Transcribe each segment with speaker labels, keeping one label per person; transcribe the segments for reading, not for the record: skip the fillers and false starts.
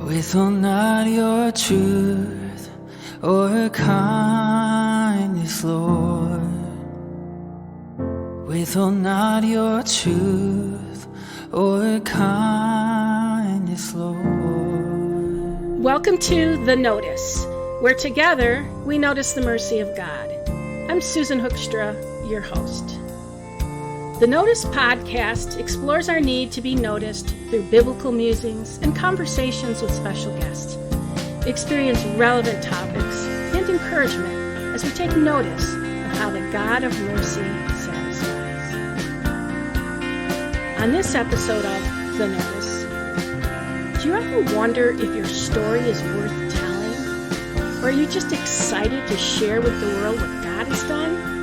Speaker 1: Withhold not your truth or kindness, Lord. Withhold not your truth or kindness, Lord.
Speaker 2: Welcome to The Notice, where together we notice the mercy of God. I'm Susan Hoekstra, your host. The Notice podcast explores our need to be noticed through biblical musings and conversations with special guests. Experience relevant topics and encouragement as we take notice of how the God of mercy satisfies. On this episode of The Notice, do you ever wonder if your story is worth telling? Or are you just excited to share with the world what God has done?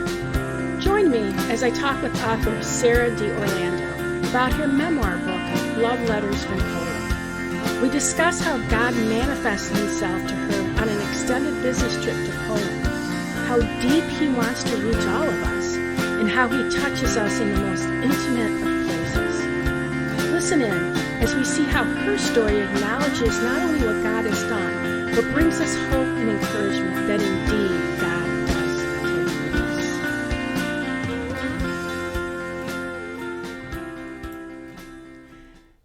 Speaker 2: Join me as I talk with author Sarah D'Orlando about her memoir book, Love Letters from Poland. We discuss how God manifested himself to her on an extended business trip to Poland, how deep he wants to reach all of us, and how he touches us in the most intimate of places. Listen in as we see how her story acknowledges not only what God has done, but brings us hope and encouragement that indeed God does take place.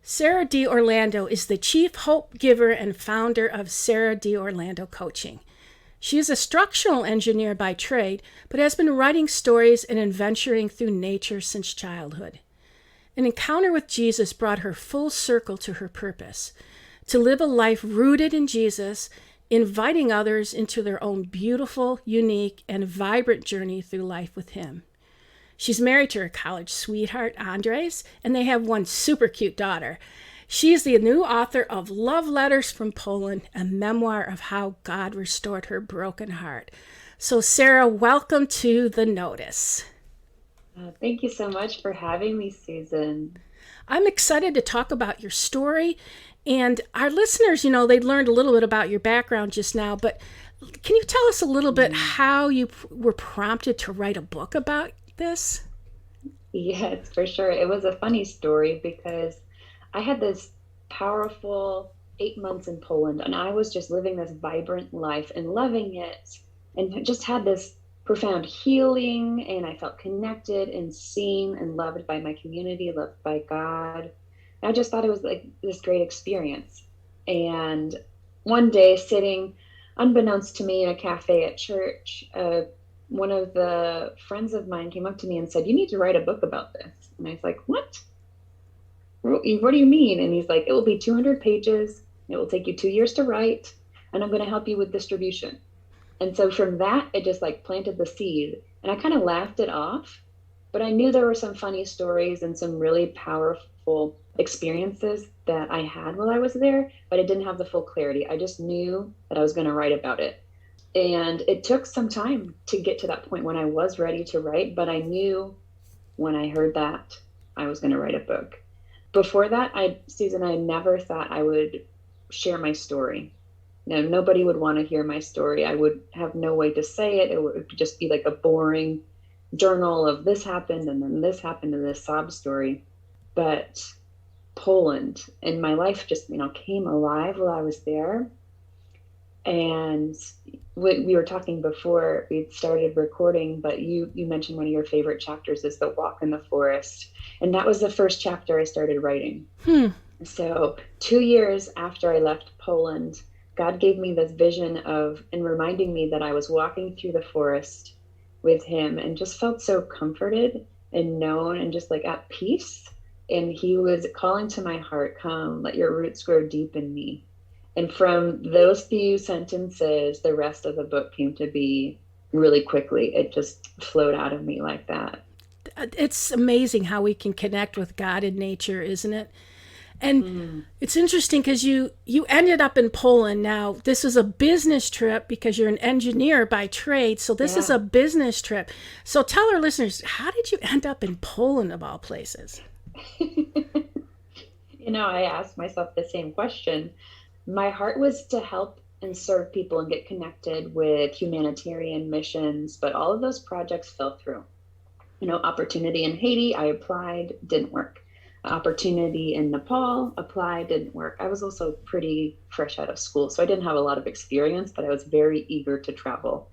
Speaker 2: Sarah D'Orlando is the chief hope giver and founder of Sarah D'Orlando Coaching. She is a structural engineer by trade, but has been writing stories and adventuring through nature since childhood. An encounter with Jesus brought her full circle to her purpose, to live a life rooted in Jesus, inviting others into their own beautiful, unique, and vibrant journey through life with him. She's married to her college sweetheart, Andres, and they have one super cute daughter. She is the new author of Love Letters from Poland, a memoir of how God restored her broken heart. So, Sarah, welcome to The Notice.
Speaker 3: Thank you so much for having me, Susan.
Speaker 2: I'm excited to talk about your story. And our listeners, they learned a little bit about your background just now, but can you tell us a little bit how you were prompted to write a book about this?
Speaker 3: Yes, for sure. It was a funny story because I had this powerful 8 months in Poland, and I was just living this vibrant life and loving it, and just had this profound healing, and I felt connected and seen and loved by my community, loved by God. I just thought it was like this great experience. And one day, sitting unbeknownst to me in a cafe at church, one of the friends of mine came up to me and said, "You need to write a book about this." And I was like, "What? What do you mean?" And he's like, "It will be 200 pages. It will take you 2 years to write, and I'm going to help you with distribution." And so from that, it just like planted the seed. And I kind of laughed it off, but I knew there were some funny stories and some really powerful experiences that I had while I was there, but I didn't have the full clarity. I just knew that I was going to write about it. And it took some time to get to that point when I was ready to write, but I knew when I heard that I was going to write a book. Before that, Susan, I never thought I would share my story. No, nobody would want to hear my story. I would have no way to say it. It would just be like a boring journal of this happened and then this happened and this sob story. But Poland and my life just, came alive while I was there. And we were talking before we started recording, but you mentioned one of your favorite chapters is the walk in the forest. And that was the first chapter I started writing. So 2 years after I left Poland, God gave me this vision and reminding me that I was walking through the forest with him and just felt so comforted and known and just like at peace. And he was calling to my heart, "Come, let your roots grow deep in me." And from those few sentences, the rest of the book came to be really quickly. It just flowed out of me like that.
Speaker 2: It's amazing how we can connect with God in nature, isn't it? And it's interesting because you ended up in Poland. Now, this is a business trip because you're an engineer by trade. So this is a business trip. So tell our listeners, how did you end up in Poland of all places?
Speaker 3: I asked myself the same question. My heart was to help and serve people and get connected with humanitarian missions, but all of those projects fell through. Opportunity in Haiti, I applied, didn't work. opportunity in Nepal, applied, didn't work. I was also pretty fresh out of school, so I didn't have a lot of experience, but I was very eager to travel.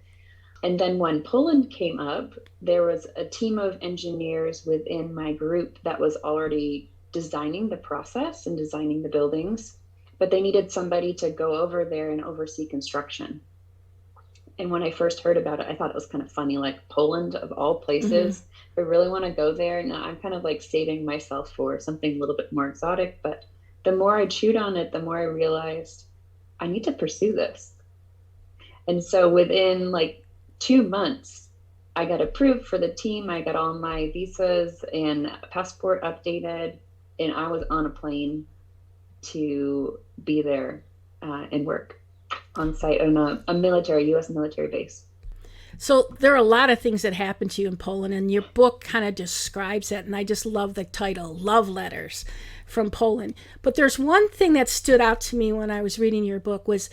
Speaker 3: And then when Poland came up, there was a team of engineers within my group that was already designing the process and designing the buildings, but they needed somebody to go over there and oversee construction. And when I first heard about it, I thought it was kind of funny, like Poland of all
Speaker 2: Mm-hmm.
Speaker 3: places. I really want to go there. Now I'm kind of like saving myself for something a little bit more exotic. But the more I chewed on it, the more I realized I need to pursue this. And so within like 2 months, I got approved for the team. I got all my visas and passport updated, and I was on a plane to be there and work on site on a military, U.S. military base.
Speaker 2: So there are a lot of things that happened to you in Poland, and your book kind of describes that. And I just love the title, Love Letters from Poland. But there's one thing that stood out to me when I was reading your book was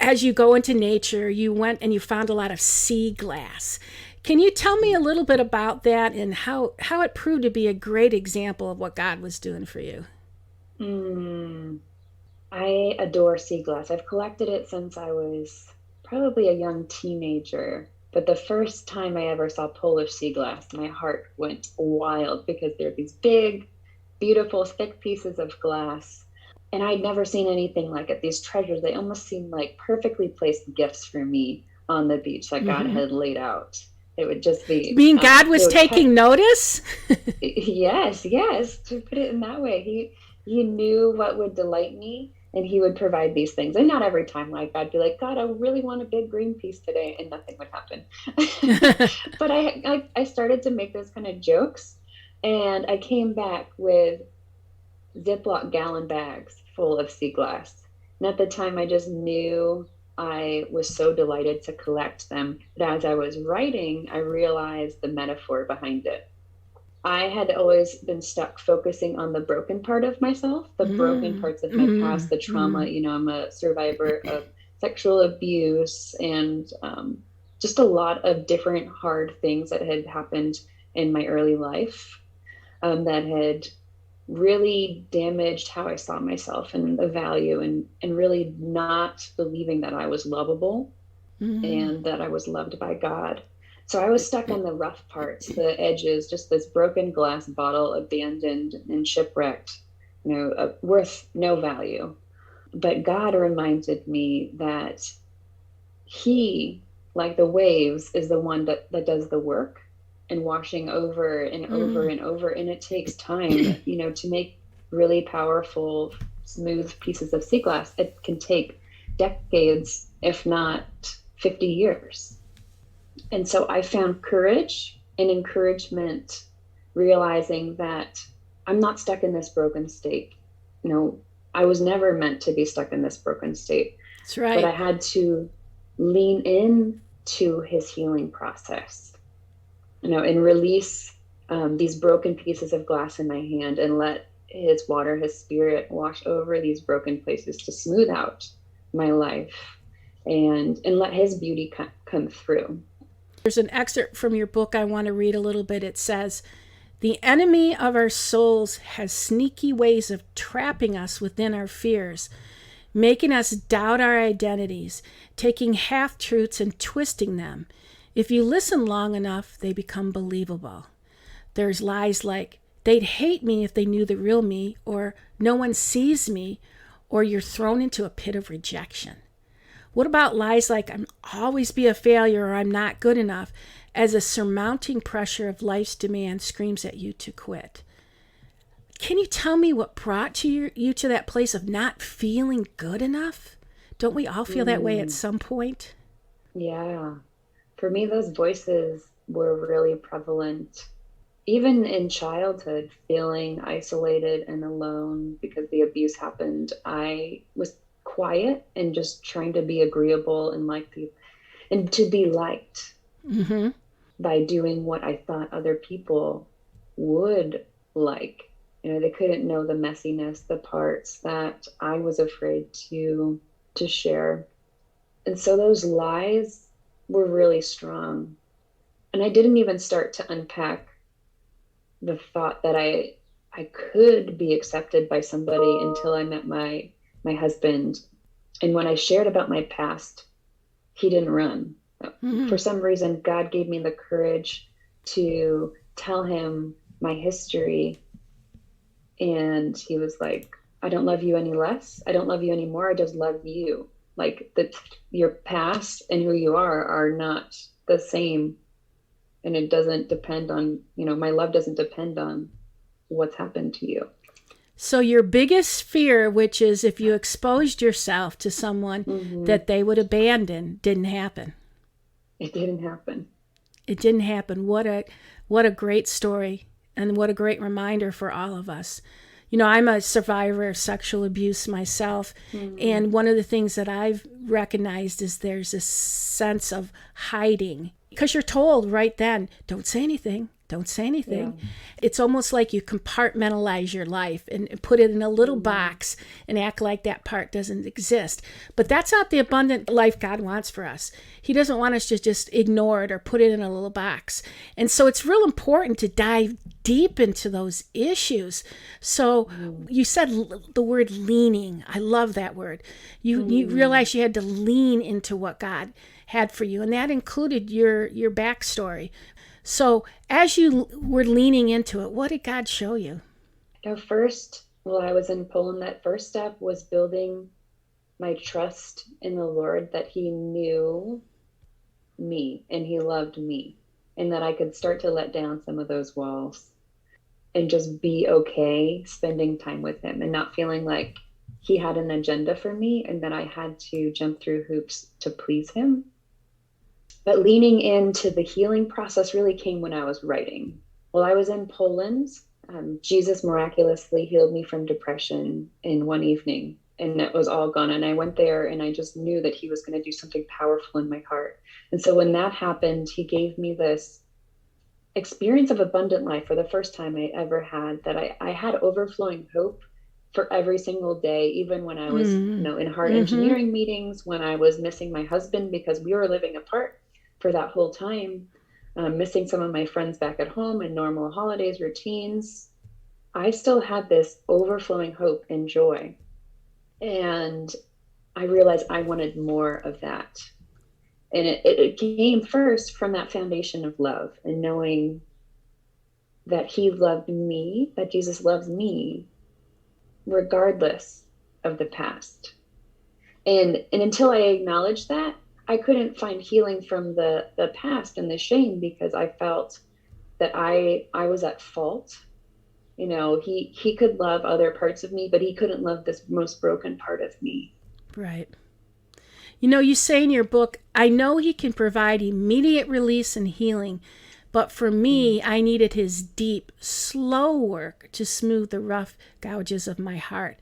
Speaker 2: as you go into nature, you went and you found a lot of sea glass. Can you tell me a little bit about that and how it proved to be a great example of what God was doing for you?
Speaker 3: Mm, I adore sea glass. I've collected it since I was probably a young teenager. But the first time I ever saw Polish sea glass, my heart went wild because they're these big, beautiful, thick pieces of glass. And I'd never seen anything like it. These treasures, they almost seemed like perfectly placed gifts for me on the beach that God
Speaker 2: Mm-hmm.
Speaker 3: had laid out. It would just
Speaker 2: You
Speaker 3: be,
Speaker 2: mean God
Speaker 3: they
Speaker 2: was
Speaker 3: would cut.
Speaker 2: taking notice?
Speaker 3: Yes, yes, to put it in that way. He knew what would delight me and he would provide these things. And not every time, like I'd be like, God, I really want a big green piece today, and nothing would happen. But I started to make those kind of jokes, and I came back with Ziploc gallon bags full of sea glass. And at the time, I just knew I was so delighted to collect them. But as I was writing, I realized the metaphor behind it. I had always been stuck focusing on the broken part of myself, the broken
Speaker 2: Mm,
Speaker 3: parts of my past,
Speaker 2: mm,
Speaker 3: the trauma.
Speaker 2: mm.
Speaker 3: You know, I'm a survivor of sexual abuse and just a lot of different hard things that had happened in my early life that had really damaged how I saw myself and the value and really not believing that I was lovable
Speaker 2: Mm.
Speaker 3: and that I was loved by God. So I was stuck on the rough parts, the edges, just this broken glass bottle, abandoned and shipwrecked, worth no value. But God reminded me that He, like the waves, is the one that does the work and washing over and over
Speaker 2: Mm.
Speaker 3: and over. And it takes time, to make really powerful, smooth pieces of sea glass. It can take decades, if not 50 years. And so I found courage and encouragement, realizing that I'm not stuck in this broken state. I was never meant to be stuck in this broken state,
Speaker 2: That's
Speaker 3: but I
Speaker 2: right.
Speaker 3: had to lean in to his healing process, and release these broken pieces of glass in my hand and let his water, his spirit wash over these broken places to smooth out my life and let his beauty come through.
Speaker 2: There's an excerpt from your book I want to read a little bit. It says, "The enemy of our souls has sneaky ways of trapping us within our fears, making us doubt our identities, taking half truths and twisting them. If you listen long enough, they become believable. There's lies like, they'd hate me if they knew the real me, or no one sees me, or you're thrown into a pit of rejection. What about lies like, I'm always be a failure or I'm not good enough, as a surmounting pressure of life's demand screams at you to quit? Can you tell me what brought you to that place of not feeling good enough? Don't we all feel that way at
Speaker 3: Mm,
Speaker 2: some point?
Speaker 3: yeah. For me, those voices were really prevalent. Even in childhood, feeling isolated and alone because the abuse happened, I was quiet and just trying to be agreeable and like people and to be liked
Speaker 2: Mm-hmm.
Speaker 3: by doing what I thought other people would like. They couldn't know the messiness, the parts that I was afraid to share. And so those lies were really strong. And I didn't even start to unpack the thought that I could be accepted by somebody until I met my husband. And when I shared about my past, he didn't run.
Speaker 2: Mm-hmm.
Speaker 3: For some reason, God gave me the courage to tell him my history. And he was like, I don't love you any less. I don't love you anymore. I just love you. Like that your past and who you are not the same. And it doesn't depend on, my love doesn't depend on what's happened to you.
Speaker 2: So your biggest fear, which is if you exposed yourself to someone
Speaker 3: Mm-hmm.
Speaker 2: that they would abandon, didn't happen.
Speaker 3: It didn't happen.
Speaker 2: It didn't happen. What a great story, and what a great reminder for all of us. I'm a survivor of sexual abuse myself, and one of the things that I've recognized is there's a sense of hiding, because you're told right then, don't say anything. Don't say anything. Yeah. It's almost like you compartmentalize your life and put it in a little box and act like that part doesn't exist. But that's not the abundant life God wants for us. He doesn't want us to just ignore it or put it in a little box. And so it's real important to dive deep into those issues. So you said the word leaning. I love that word. You realized you had to lean into what God had for you, and that included your backstory. So as you were leaning into it, what did God show you?
Speaker 3: First, while I was in Poland, that first step was building my trust in the Lord, that he knew me and he loved me, and that I could start to let down some of those walls and just be okay spending time with him and not feeling like he had an agenda for me and that I had to jump through hoops to please him. But leaning into the healing process really came when I was writing. While I was in Poland, Jesus miraculously healed me from depression in one evening, and it was all gone. And I went there and I just knew that he was going to do something powerful in my heart. And so when that happened, he gave me this experience of abundant life for the first time I ever had, that I had overflowing hope for every single day, even when I was, in hard engineering meetings, when I was missing my husband because we were living apart for that whole time, missing some of my friends back at home and normal holidays, routines. I still had this overflowing hope and joy. And I realized I wanted more of that. And it came first from that foundation of love and knowing that he loved me, that Jesus loves me, regardless of the past. And until I acknowledged that, I couldn't find healing from the past and the shame, because I felt that I was at fault. He could love other parts of me, but he couldn't love this most broken part of me.
Speaker 2: Right. You say in your book, I know he can provide immediate release and healing, but for me, I needed his deep, slow work to smooth the rough gouges of my heart.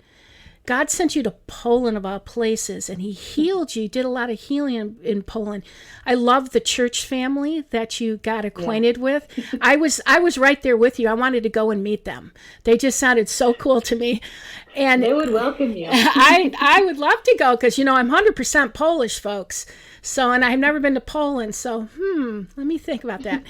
Speaker 2: God sent you to Poland of all places, and he healed you, did a lot of healing in Poland. I love the church family that you got acquainted with. I was right there with you. I wanted to go and meet them. They just sounded so cool to me. And
Speaker 3: they would welcome you.
Speaker 2: I would love to go because, I'm 100% Polish, folks. So, and I've never been to Poland. So, let me think about that.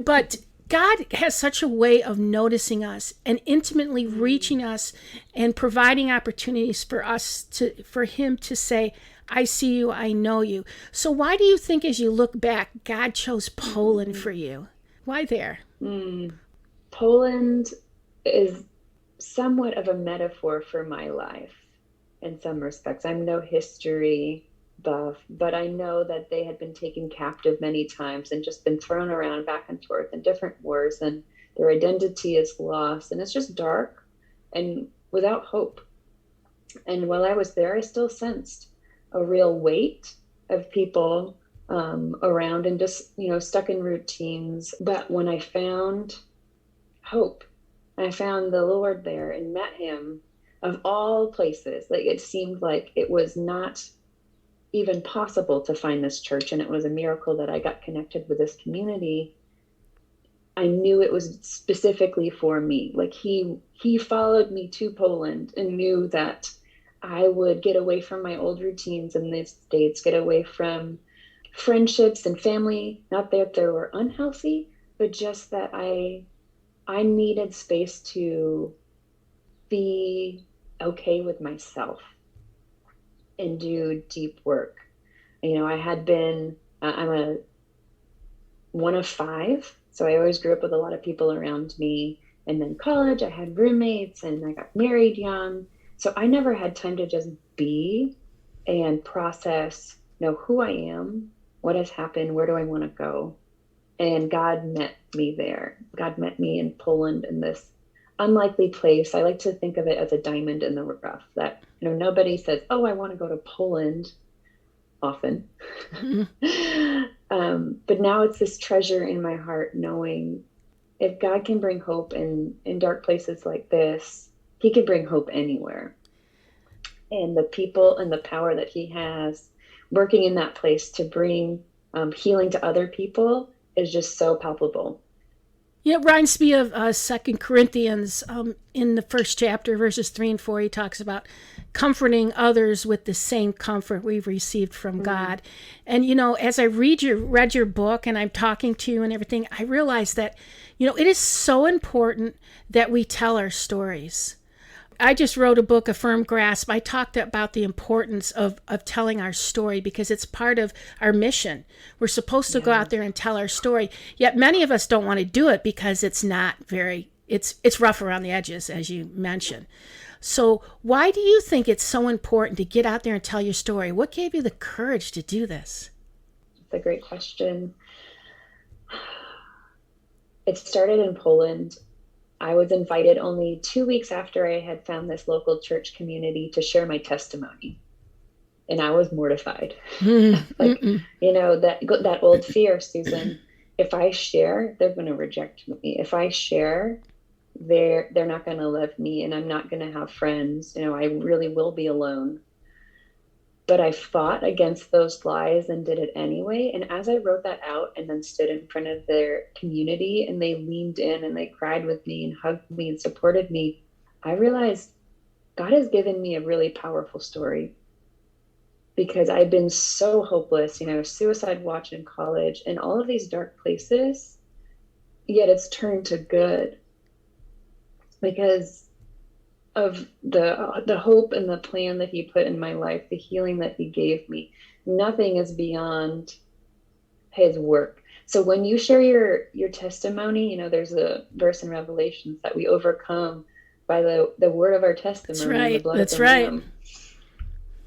Speaker 2: But God has such a way of noticing us and intimately reaching us and providing opportunities for him to say, I see you, I know you. So why do you think, as you look back, God chose Poland for you? Why there?
Speaker 3: Poland is somewhat of a metaphor for my life in some respects. I'm no history buff, but I know that they had been taken captive many times and just been thrown around back and forth in different wars, and their identity is lost, and it's just dark and without hope. And while I was there, I still sensed a real weight of people around and just, stuck in routines. But when I found hope, I found the Lord there and met him, of all places, like it seemed like it was not even possible to find this church, and it was a miracle that I got connected with this community. I knew it was specifically for me. Like he followed me to Poland and knew that I would get away from my old routines in the States, get away from friendships and family, not that they were unhealthy, but just that I needed space to be okay with myself and do deep work. I had been, I'm a one of five. So I always grew up with a lot of people around me. And then college, I had roommates and I got married young. So I never had time to just be and process, who I am, what has happened, where do I want to go? And God met me there. God met me in Poland in this unlikely place. I like to think of it as a diamond in the rough that, nobody says, oh, I want to go to Poland often. But now it's this treasure in my heart, knowing if God can bring hope in dark places like this, he can bring hope anywhere. And the people and the power that he has working in that place to bring healing to other people is just so palpable.
Speaker 2: It reminds me of 2 Corinthians in the first chapter, verses 3 and 4. He talks about comforting others with the same comfort we've received from God. And, as I read your book and I'm talking to you and everything, I realize that, it is so important that we tell our stories. I just wrote a book, A Firm Grasp. I talked about the importance of telling our story because it's part of our mission. We're supposed to go out there and tell our story. Yet many of us don't want to do it because it's not it's rough around the edges, as you mentioned. So why do you think it's so important to get out there and tell your story? What gave you the courage to do this?
Speaker 3: It's a great question. It started in Poland. I was invited only 2 weeks after I had found this local church community to share my testimony. And I was mortified. That old fear, Susan, if I share, they're going to reject me. If I share, they're not going to love me and I'm not going to have friends. I really will be alone. But I fought against those lies and did it anyway. And as I wrote that out and then stood in front of their community and they leaned in and they cried with me and hugged me and supported me, I realized God has given me a really powerful story because I've been so hopeless, suicide watch in college and all of these dark places, yet it's turned to good because of the hope and the plan that he put in my life, the healing that he gave me. Nothing is beyond his work. So when you share your testimony, there's a verse in Revelations that we overcome by the word of our testimony.
Speaker 2: That's right.
Speaker 3: The blood
Speaker 2: That's
Speaker 3: of the
Speaker 2: right.
Speaker 3: Lamb.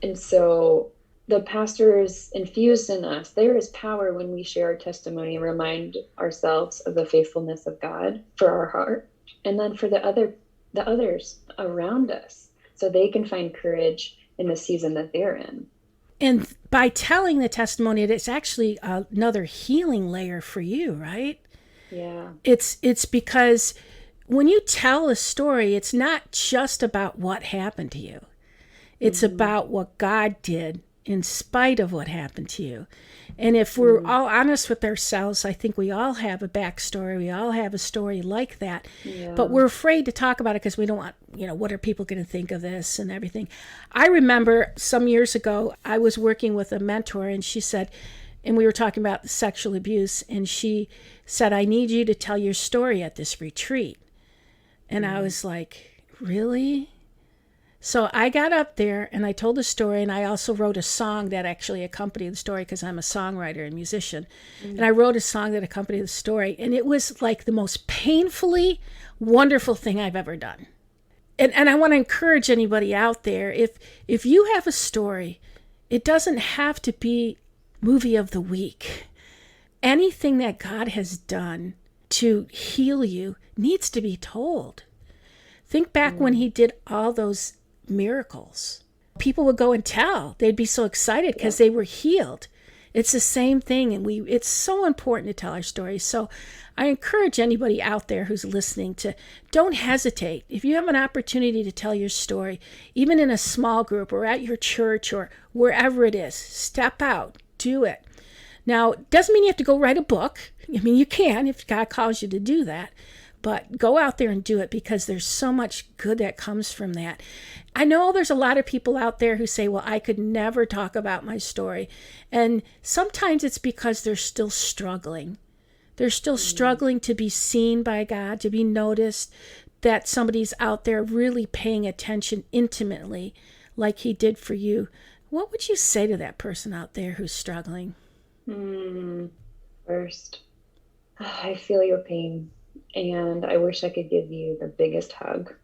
Speaker 3: And so the pastors infused in us, there is power when we share our testimony and remind ourselves of the faithfulness of God for our heart. And then for the others around us so they can find courage in the season that they're in.
Speaker 2: And by telling the testimony, it's actually another healing layer for you, right?
Speaker 3: Yeah.
Speaker 2: It's because when you tell a story, it's not just about what happened to you. It's about what God did in spite of what happened to you. And if we're all honest with ourselves, I think we all have a backstory. We all have a story like that. Yeah. But we're afraid to talk about it because we don't want, what are people going to think of this and everything. I remember some years ago, I was working with a mentor and she said, and we were talking about sexual abuse, and she said, I need you to tell your story at this retreat. And I was like, really? So I got up there and I told the story, and I also wrote a song that actually accompanied the story because I'm a songwriter and musician. And I wrote a song that accompanied the story, and it was like the most painfully wonderful thing I've ever done. And I want to encourage anybody out there, if you have a story, it doesn't have to be movie of the week. Anything that God has done to heal you needs to be told. Think back when he did all those miracles. People would go and tell. They'd be so excited because they were healed. It's the same thing, and it's so important to tell our stories. So I encourage anybody out there who's listening to don't hesitate. If you have an opportunity to tell your story, even in a small group or at your church or wherever it is, step out, do it. Now, it doesn't mean you have to go write a book. I mean, you can if God calls you to do that. But go out there and do it because there's so much good that comes from that. I know there's a lot of people out there who say, well, I could never talk about my story. And sometimes it's because they're still struggling. They're still struggling to be seen by God, to be noticed, that somebody's out there really paying attention intimately like he did for you, what would you say to that person out there who's struggling?
Speaker 3: First, I feel your pain, and I wish I could give you the biggest hug.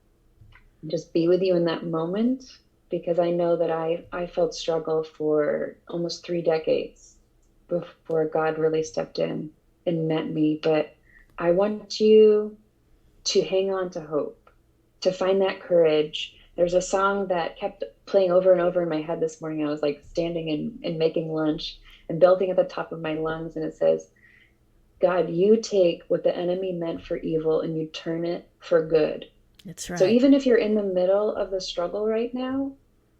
Speaker 3: Just be with you in that moment, because I know that I felt struggle for almost 3 decades before God really stepped in and met me. But I want you to hang on to hope, to find that courage. There's a song that kept playing over and over in my head this morning. I was like standing and making lunch and belting at the top of my lungs. And it says, God, you take what the enemy meant for evil and you turn it for good.
Speaker 2: That's right.
Speaker 3: So even if you're in the middle of the struggle right now,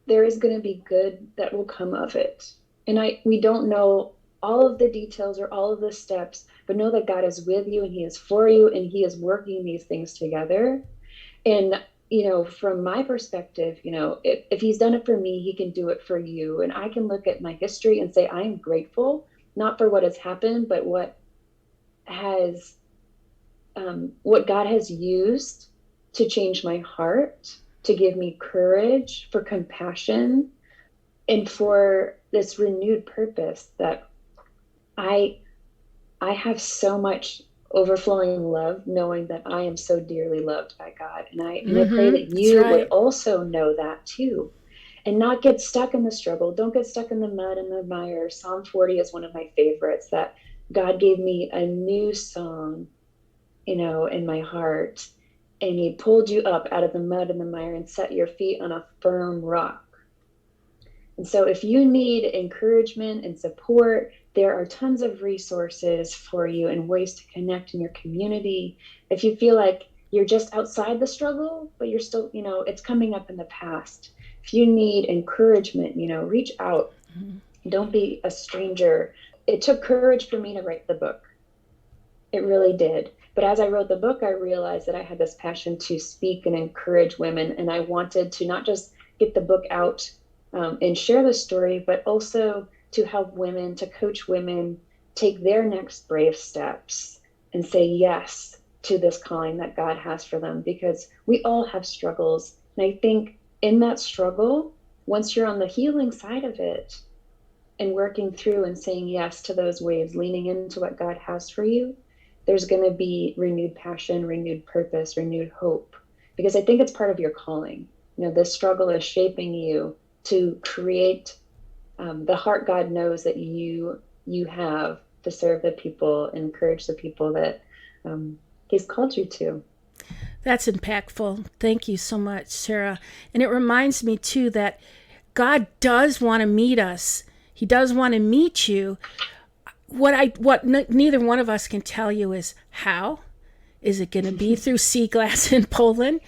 Speaker 3: there is going to be good that will come of it. And we don't know all of the details or all of the steps, but know that God is with you and he is for you and he is working these things together. And, from my perspective, if he's done it for me, he can do it for you. And I can look at my history and say, I am grateful, not for what has happened, but what God has used to change my heart, to give me courage, for compassion, and for this renewed purpose that I have so much overflowing love, knowing that I am so dearly loved by God. And I pray that you would also know that too, and not get stuck in the struggle. Don't get stuck in the mud and the mire. Psalm 40 is one of my favorites, that God gave me a new song, in my heart. And he pulled you up out of the mud and the mire and set your feet on a firm rock. And so if you need encouragement and support, there are tons of resources for you and ways to connect in your community. If you feel like you're just outside the struggle, but you're still, it's coming up in the past. If you need encouragement, reach out. Mm-hmm. Don't be a stranger. It took courage for me to write the book. It really did. But as I wrote the book, I realized that I had this passion to speak and encourage women. And I wanted to not just get the book out and share the story, but also to help women, to coach women take their next brave steps and say yes to this calling that God has for them, because we all have struggles. And I think in that struggle, once you're on the healing side of it and working through and saying yes to those waves, leaning into what God has for you, there's going to be renewed passion, renewed purpose, renewed hope, because I think it's part of your calling. This struggle is shaping you to create the heart God knows that you have to serve the people, encourage the people that he's called you to.
Speaker 2: That's impactful. Thank you so much, Sarah. And it reminds me too that God does want to meet us. He does want to meet you. What neither one of us can tell you is how. Is it going to be through sea glass in Poland,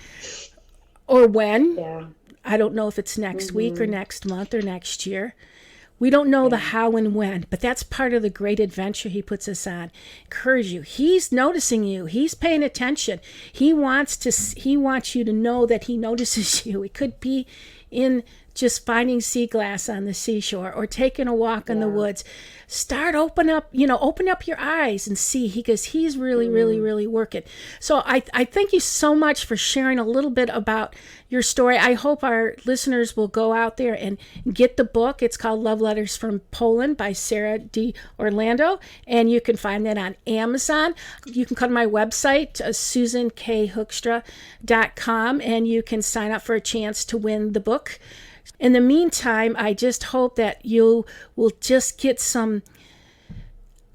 Speaker 2: or when?
Speaker 3: Yeah.
Speaker 2: I don't know if it's next week or next month or next year. We don't know the how and when, but that's part of the great adventure he puts us on. Encourage you. He's noticing you. He's paying attention. He wants you to know that he notices you. It could be in just finding sea glass on the seashore or taking a walk in the woods. Open up your eyes and see, because he's really, really, really working. So I thank you so much for sharing a little bit about your story. I hope our listeners will go out there and get the book. It's called Love Letters from Poland by Sarah D. Orlando, and you can find that on Amazon. You can come to my website, susankhoekstra.com, and you can sign up for a chance to win the book. In the meantime, I just hope that you will just get some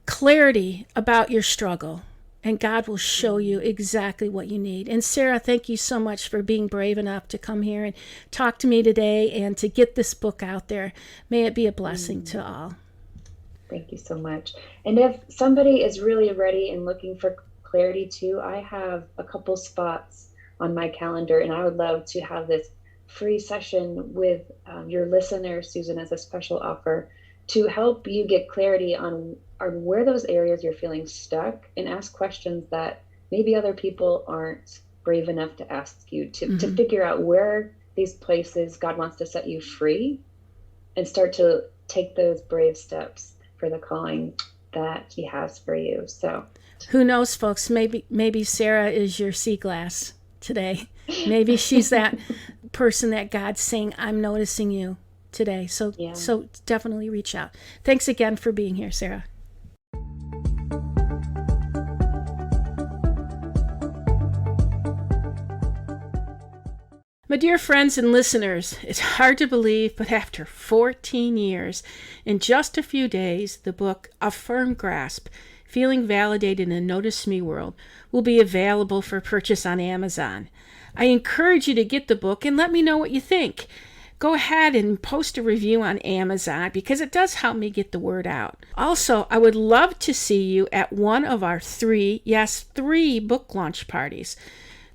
Speaker 2: clarity about your struggle, and God will show you exactly what you need. And Sarah, thank you so much for being brave enough to come here and talk to me today and to get this book out there. May it be a blessing to all.
Speaker 3: Thank you so much. And if somebody is really ready and looking for clarity too, I have a couple spots on my calendar, and I would love to have this free session with your listeners, Susan, as a special offer to help you get clarity on where those areas you're feeling stuck, and ask questions that maybe other people aren't brave enough to ask you, to figure out where these places God wants to set you free, and start to take those brave steps for the calling that he has for you. So
Speaker 2: who knows, folks, maybe Sarah is your sea glass today. Maybe she's that person that God's saying, I'm noticing you today. So definitely reach out. Thanks again for being here, Sarah. My dear friends and listeners, it's hard to believe, but after 14 years, in just a few days, the book A Firm Grasp, Feeling Validated in a Notice Me World will be available for purchase on Amazon. I encourage you to get the book and let me know what you think. Go ahead and post a review on Amazon because it does help me get the word out. Also, I would love to see you at one of our three book launch parties.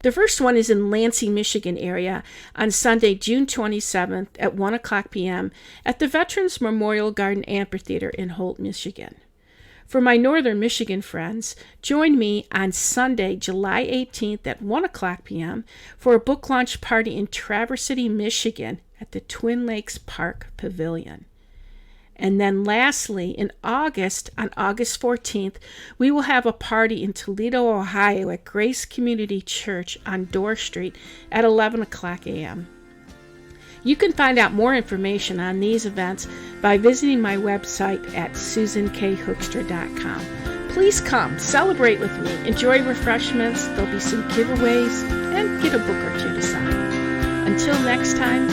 Speaker 2: The first one is in Lansing, Michigan area on Sunday, June 27th at 1 o'clock p.m. at the Veterans Memorial Garden Amphitheater in Holt, Michigan. For my northern Michigan friends, join me on Sunday, July 18th at 1 o'clock p.m. for a book launch party in Traverse City, Michigan at the Twin Lakes Park Pavilion. And then lastly, in August, on August 14th, we will have a party in Toledo, Ohio at Grace Community Church on Dorr Street at 11 o'clock a.m. You can find out more information on these events by visiting my website at susankhoekstra.com. Please come, celebrate with me, enjoy refreshments, there'll be some giveaways, and get a book or two to sign. Until next time,